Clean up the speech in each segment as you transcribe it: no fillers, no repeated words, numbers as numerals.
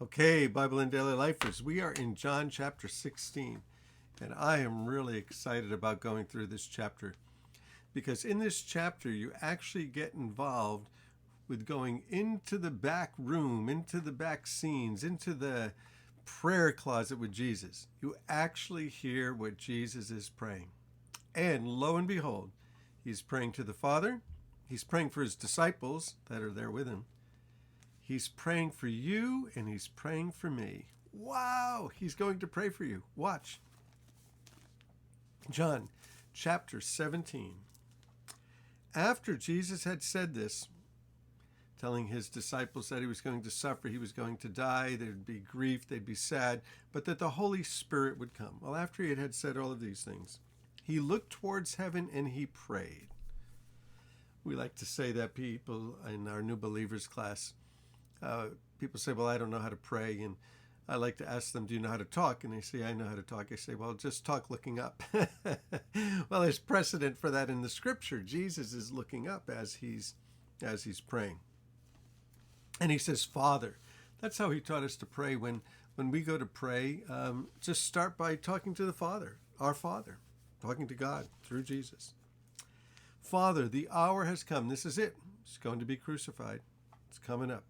Okay, Bible and Daily Lifers, we are in John chapter 16, and I am really excited about going through this chapter because in this chapter you actually get involved with going into the back room, into the back scenes, into the prayer closet with Jesus. You actually hear what Jesus is praying. And lo and behold, he's praying to the Father. He's praying for his disciples that are there with him. He's praying for you and he's praying for me. Wow, he's going to pray for you. Watch. John chapter 17. After Jesus had said this, telling his disciples that he was going to suffer, he was going to die, there'd be grief, they'd be sad, but that the Holy Spirit would come. Well, after he had said all of these things, he looked towards heaven and he prayed. We like to say that people in our new believers class, people say, well, I don't know how to pray. And I like to ask them, do you know how to talk? And they say, I know how to talk. I say, well, just talk looking up. Well, there's precedent for that in the scripture. Jesus is looking up as he's praying. And he says, Father. That's how he taught us to pray. When we go to pray, just start by talking to the Father, our Father, talking to God through Jesus. Father, the hour has come. This is it. It's going to be crucified. It's coming up.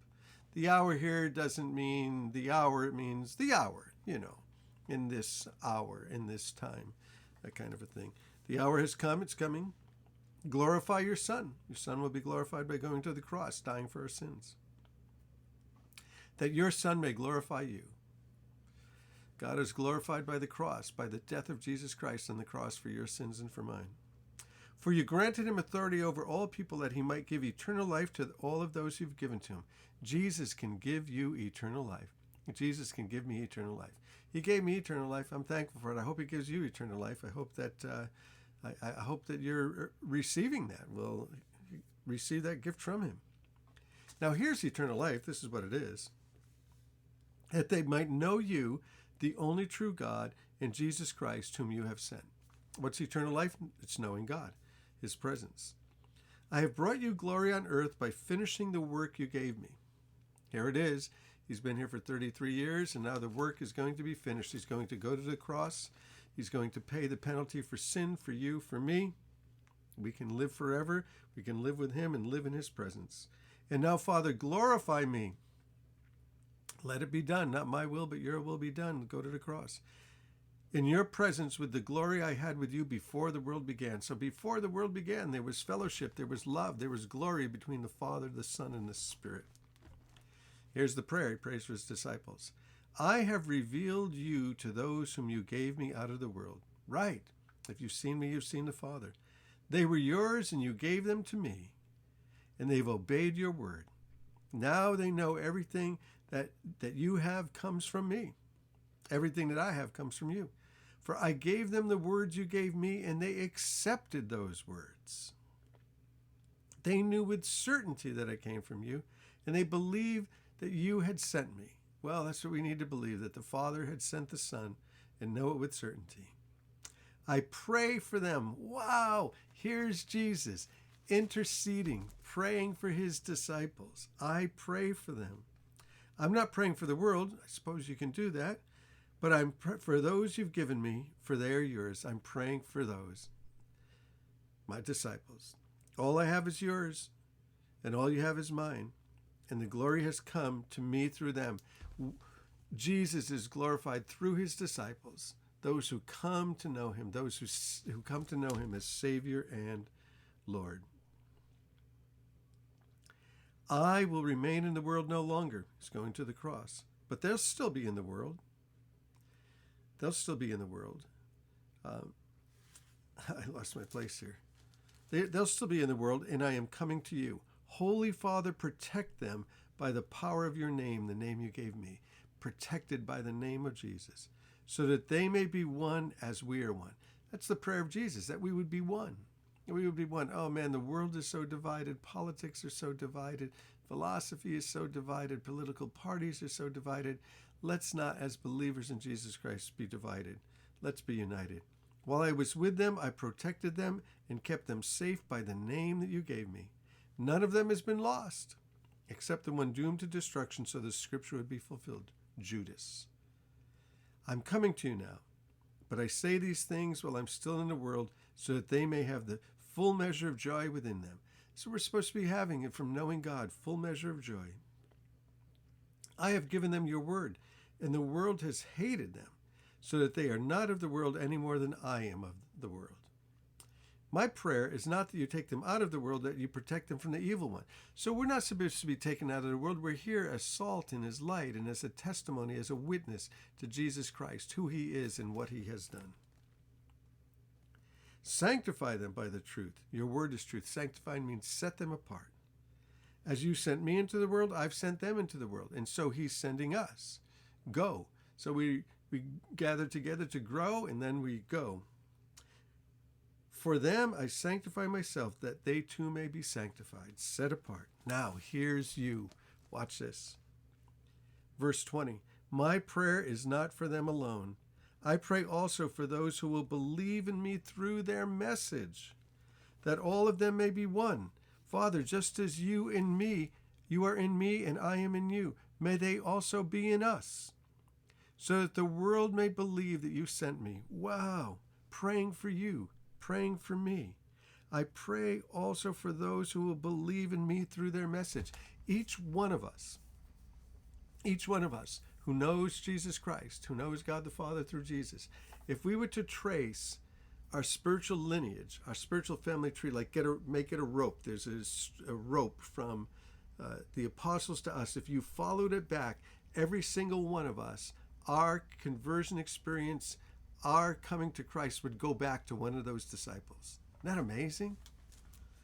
The hour here doesn't mean the hour, it means the hour, in this hour, in this time, that kind of a thing. The hour has come, it's coming. Glorify your Son. Your Son will be glorified by going to the cross, dying for our sins. That your Son may glorify you. God is glorified by the cross, by the death of Jesus Christ on the cross for your sins and for mine. For you granted him authority over all people that he might give eternal life to all of those you've given to him. Jesus can give you eternal life. Jesus can give me eternal life. He gave me eternal life. I'm thankful for it. I hope he gives you eternal life. I hope that you're receiving that. Will receive that gift from him. Now here's eternal life. This is what it is. That they might know you, the only true God, and Jesus Christ, whom you have sent. What's eternal life? It's knowing God, his presence. I have brought you glory on earth by finishing the work you gave me. Here it is. He's been here for 33 years, and now the work is going to be finished. He's going to go to the cross. He's going to pay the penalty for sin, for you, for me. We can live forever. We can live with him and live in his presence. And now, Father, glorify me. Let it be done. Not my will, but your will be done. Go to the cross. In your presence with the glory I had with you before the world began. So before the world began, there was fellowship, there was love, there was glory between the Father, the Son, and the Spirit. Here's the prayer he prays for his disciples. I have revealed you to those whom you gave me out of the world. Right. If you've seen me, you've seen the Father. They were yours and you gave them to me, and they've obeyed your word. Now they know everything that you have comes from me. Everything that I have comes from you. For I gave them the words you gave me, and they accepted those words. They knew with certainty that I came from you, and they believed that you had sent me. Well, that's what we need to believe, that the Father had sent the Son, and know it with certainty. I pray for them. Wow, here's Jesus interceding, praying for his disciples. I pray for them. I'm not praying for the world. I suppose you can do that. But for those you've given me, for they are yours. I'm praying for those, my disciples. All I have is yours, and all you have is mine. And the glory has come to me through them. Jesus is glorified through his disciples, those who come to know him, those who come to know him as Savior and Lord. I will remain in the world no longer. He's going to the cross. But they'll still be in the world. They'll still be in the world. I lost my place here. They'll still be in the world, and I am coming to you. Holy Father, protect them by the power of your name, the name you gave me, protected by the name of Jesus, so that they may be one as we are one. That's the prayer of Jesus, that we would be one. We would be one. Oh man, the world is so divided. Politics are so divided. Philosophy is so divided. Political parties are so divided. Let's not, as believers in Jesus Christ, be divided. Let's be united. While I was with them, I protected them and kept them safe by the name that you gave me. None of them has been lost, except the one doomed to destruction, so the scripture would be fulfilled. Judas. I'm coming to you now, but I say these things while I'm still in the world, so that they may have the full measure of joy within them. So we're supposed to be having it from knowing God, full measure of joy. I have given them your word, and the world has hated them, so that they are not of the world any more than I am of the world. My prayer is not that you take them out of the world, that you protect them from the evil one. So we're not supposed to be taken out of the world. We're here as salt and as light and as a testimony, as a witness to Jesus Christ, who he is and what he has done. Sanctify them by the truth. Your word is truth. Sanctify means set them apart. As you sent me into the world, I've sent them into the world. And so he's sending us. Go. So we gather together to grow, and then we go. For them I sanctify myself, that they too may be sanctified, set apart. Now, here's you. Watch this. Verse 20. My prayer is not for them alone. I pray also for those who will believe in me through their message, that all of them may be one. Father, just as you are in me, and I am in you, may they also be in us, so that the world may believe that you sent me. Wow. Praying for you, praying for me. I pray also for those who will believe in me through their message. Each one of us who knows Jesus Christ, who knows God the Father through Jesus, if we were to trace our spiritual lineage, our spiritual family tree, like make it a rope. There's a rope from the apostles to us. If you followed it back, every single one of us, our conversion experience, our coming to Christ would go back to one of those disciples. Isn't that amazing?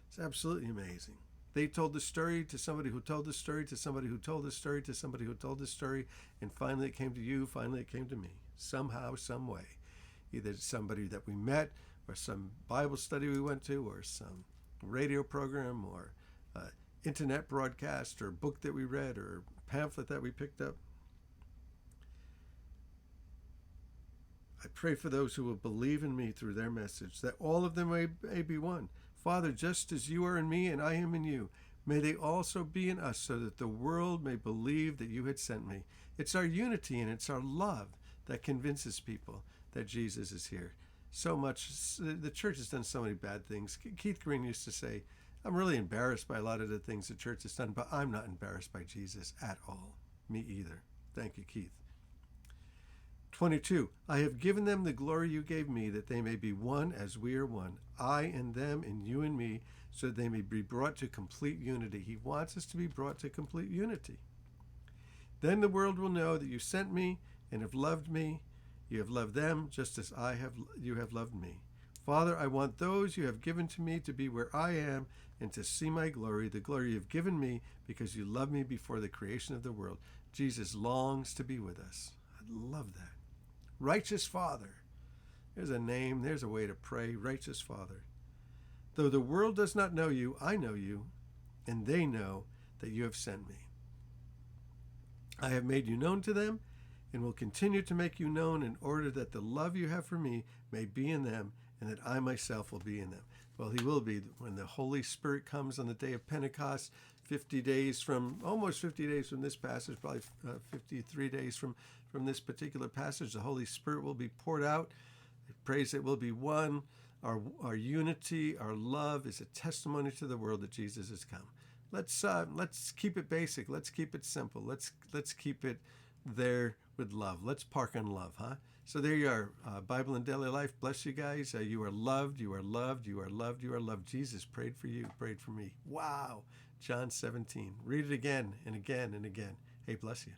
It's absolutely amazing. They told the story to somebody who told the story to somebody who told the story to somebody who told the story, and finally it came to you, finally it came to me. Somehow, some way. Either somebody that we met, or some Bible study we went to, or some radio program, or internet broadcast, or book that we read, or pamphlet that we picked up. I pray for those who will believe in me through their message, that all of them may be one. Father, just as you are in me and I am in you, may they also be in us, so that the world may believe that you had sent me. It's our unity and it's our love that convinces people that Jesus is here. So much, the church has done so many bad things. Keith Green used to say, I'm really embarrassed by a lot of the things the church has done, but I'm not embarrassed by Jesus at all. Me either. Thank you, Keith. 22, I have given them the glory you gave me, that they may be one as we are one, I and them and you and me, so that they may be brought to complete unity. He wants us to be brought to complete unity. Then the world will know that you sent me and have loved me. You have loved them just as you have loved me. Father, I want those you have given to me to be where I am and to see my glory, the glory you have given me because you loved me before the creation of the world. Jesus longs to be with us. I love that. Righteous Father. There's a name, there's a way to pray. Righteous Father. Though the world does not know you, I know you, and they know that you have sent me. I have made you known to them, and will continue to make you known, in order that the love you have for me may be in them, and that I myself will be in them. Well, he will be when the Holy Spirit comes on the day of Pentecost, almost 50 days from this passage, probably 53 days from this particular passage. The Holy Spirit will be poured out. It prays it will be one. Our unity, our love is a testimony to the world that Jesus has come. Let's keep it basic. Let's keep it simple. Let's keep it there with love. Let's park on love, huh? So there you are. Bible in Daily Life. Bless you guys. You are loved. You are loved. You are loved. You are loved. Jesus prayed for you. Prayed for me. Wow. John 17. Read it again and again and again. Hey, bless you.